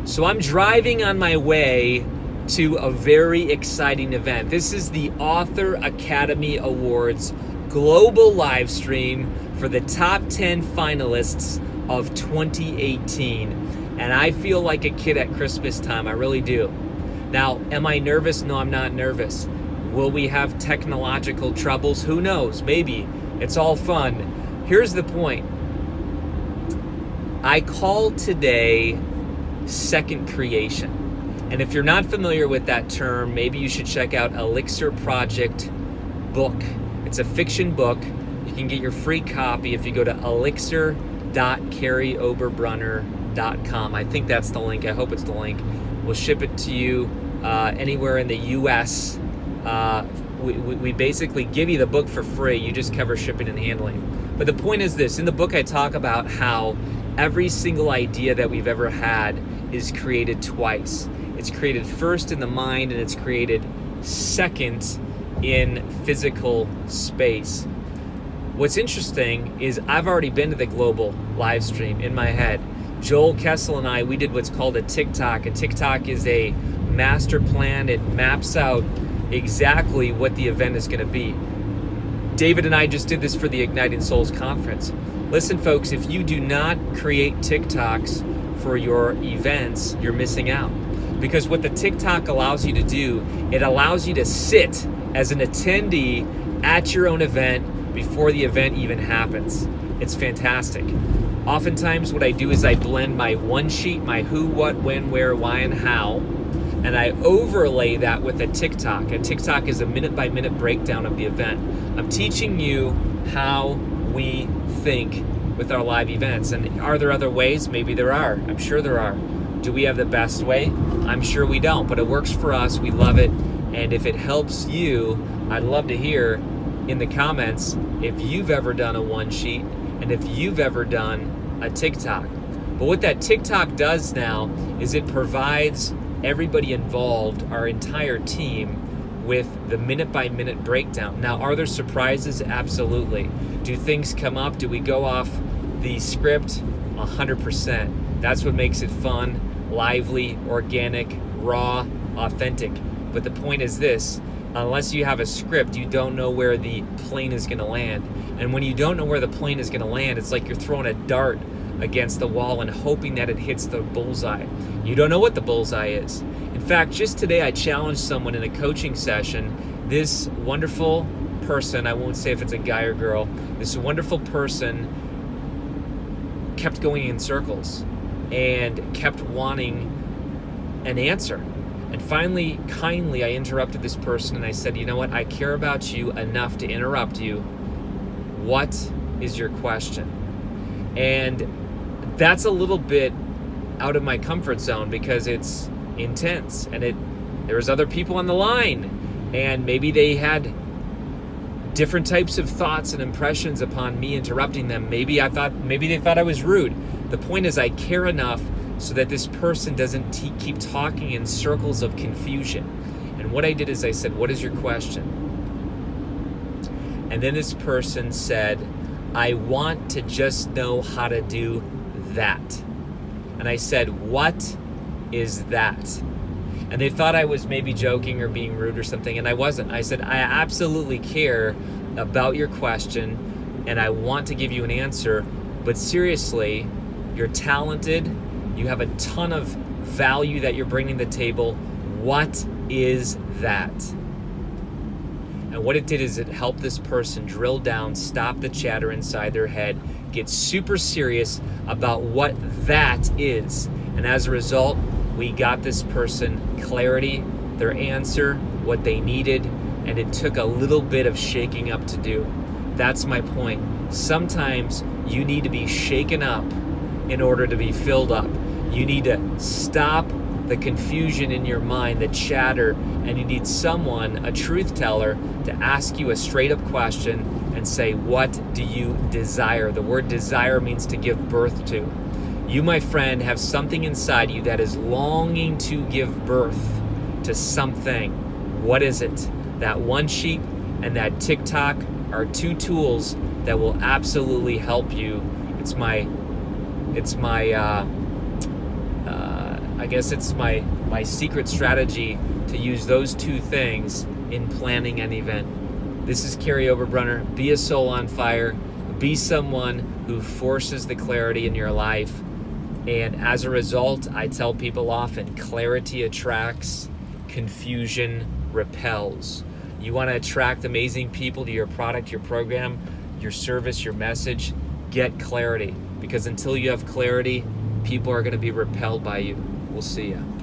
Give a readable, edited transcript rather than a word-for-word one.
So I'm driving on my way to a very exciting event. This is the Author Academy Awards global live stream for the top 10 finalists of 2018. And I feel like a kid at Christmas time, I really do. Now, am I nervous? No, I'm not nervous. Will we have technological troubles? Who knows? Maybe. It's all fun. Here's the point. I call today second creation. And if you're not familiar with that term, maybe you should check out Elixir Project book. It's a fiction book. You can get your free copy if you go to elixir.karyoberbrunner.com. I think that's the link. I hope it's the link. We'll ship it to you anywhere in the U.S. We basically give you the book for free. You just cover shipping and handling. But the point is this. In the book, I talk about how every single idea that we've ever had is created twice. It's created first in the mind, and it's created second in physical space. What's interesting is I've already been to the global live stream in my head. Joel Kessel and I, we did what's called a TikTok. A TikTok is a master plan. It maps out exactly what the event is going to be. David and I just did this for the Igniting Souls conference. Listen, folks, if you do not create TikToks for your events, you're missing out. Because what the TikTok allows you to do, it allows you to sit as an attendee at your own event before the event even happens. It's fantastic. Oftentimes what I do is I blend my one sheet, my who, what, when, where, why, and how, and I overlay that with a TikTok. A TikTok is a minute-by-minute breakdown of the event. I'm teaching you how we think with our live events. And are there other ways? Maybe there are. I'm sure there are. Do we have the best way? I'm sure we don't, but it works for us. We love it. And if it helps you, I'd love to hear in the comments if you've ever done a one sheet and if you've ever done a TikTok. But what that TikTok does now is it provides everybody involved, our entire team, with the minute-by-minute breakdown. Now, are there surprises? Absolutely. Do things come up? Do we go off the script? 100%. That's what makes it fun, lively, organic, raw, authentic. But the point is this, unless you have a script, you don't know where the plane is going to land. And when you don't know where the plane is going to land, it's like you're throwing a dart against the wall and hoping that it hits the bullseye. You don't know what the bullseye is. In fact, just today I challenged someone in a coaching session. This wonderful person, I won't say if it's a guy or girl, this wonderful person kept going in circles and kept wanting an answer. And finally, kindly, I interrupted this person and I said, you know what? I care about you enough to interrupt you. What is your question? And that's a little bit out of my comfort zone because it's intense and there was other people on the line and maybe they had different types of thoughts and impressions upon me interrupting them. Maybe they thought I was rude. The point is I care enough so that this person doesn't keep talking in circles of confusion. And what I did is I said, what is your question? And then this person said, I want to just know how to do that. And I said, what is that? And they thought I was maybe joking or being rude or something, and I wasn't. I said, I absolutely care about your question, and I want to give you an answer, but seriously, you're talented, you have a ton of value that you're bringing to the table. What is that? And what it did is it helped this person drill down, stop the chatter inside their head, get super serious about what that is. And as a result, we got this person clarity, their answer, what they needed, and it took a little bit of shaking up to do. That's my point. Sometimes you need to be shaken up in order to be filled up. You need to stop the confusion in your mind, the chatter, and you need someone, a truth teller, to ask you a straight up question and say, what do you desire? The word desire means to give birth to. You, my friend, have something inside you that is longing to give birth to something. What is it? That one sheet and that TikTok are two tools that will absolutely help you. I guess it's my secret strategy to use those two things in planning an event. This is Kary Oberbrunner. Be a soul on fire. Be someone who forces the clarity in your life. And as a result, I tell people often, clarity attracts, confusion repels. You want to attract amazing people to your product, your program, your service, your message, get clarity. Because until you have clarity, people are going to be repelled by you. We'll see you.